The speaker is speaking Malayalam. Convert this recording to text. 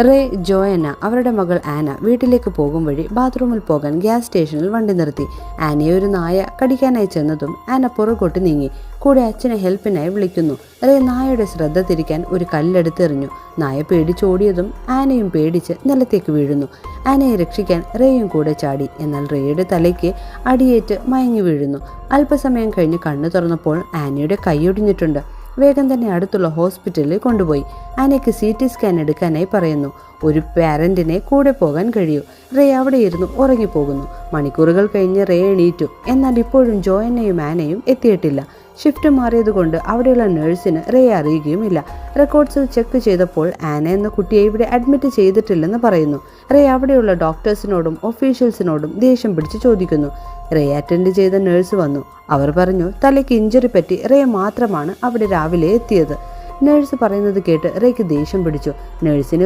റേ, ജോയന്ന, അവരുടെ മകൾ ആന വീട്ടിലേക്ക് പോകും വഴി ബാത്റൂമിൽ പോകാൻ ഗ്യാസ് സ്റ്റേഷനിൽ വണ്ടി നിർത്തി. ആനയെ ഒരു നായ കടിക്കാനായി ചെന്നതും ആന പുറകോട്ട് നീങ്ങി. കൂടെ അച്ഛനെ ഹെൽപ്പിനായി വിളിക്കുന്നു. റേ നായയുടെ ശ്രദ്ധ തിരിക്കാൻ ഒരു കല്ലെടുത്തെറിഞ്ഞു. നായ പേടിച്ചോടിയതും ആനയും പേടിച്ച് നിലത്തേക്ക് വീഴുന്നു. ആനയെ രക്ഷിക്കാൻ റേയും കൂടെ ചാടി. എന്നാൽ റേയുടെ തലയ്ക്ക് അടിയേറ്റ് മയങ്ങി വീഴുന്നു. അല്പസമയം കഴിഞ്ഞ് കണ്ണു തുറന്നപ്പോൾ ആനയുടെ കൈയൊടിഞ്ഞിട്ടുണ്ട്. വേഗം തന്നെ അടുത്തുള്ള ഹോസ്പിറ്റലിൽ കൊണ്ടുപോയി. ആനയ്ക്ക് CT സ്കാൻ എടുക്കാനായി പറയുന്നു. ഒരു പാരന്റിനെ കൂടെ പോകാൻ കഴിയൂ. റേ അവിടെ ഇരുന്ന് ഉറങ്ങിപ്പോകുന്നു. മണിക്കൂറുകൾ കഴിഞ്ഞ് റേ എണീറ്റു. എന്നാൽ ഇപ്പോഴും ജോയന്നയും ആനയും എത്തിയിട്ടില്ല. ഷിഫ്റ്റ് മാറിയതുകൊണ്ട് അവിടെയുള്ള നഴ്സിന് റേ അറിയുകയുമില്ല. റെക്കോർഡ്സിൽ ചെക്ക് ചെയ്തപ്പോൾ ആന എന്ന കുട്ടിയെ ഇവിടെ അഡ്മിറ്റ് ചെയ്തിട്ടില്ലെന്ന് പറയുന്നു. റേ അവിടെയുള്ള ഡോക്ടേഴ്സിനോടും ഒഫീഷ്യൽസിനോടും ദേഷ്യം പിടിച്ച് ചോദിക്കുന്നു. റേ അറ്റൻഡ് ചെയ്ത നഴ്സ് വന്നു. അവർ പറഞ്ഞു തലയ്ക്ക് ഇഞ്ചറി പറ്റി റേ മാത്രമാണ് അവിടെ രാവിലെ എത്തിയത്. നഴ്സ് പറയുന്നത് കേട്ട് റേക്ക് ദേഷ്യം പിടിച്ചു. നഴ്സിന്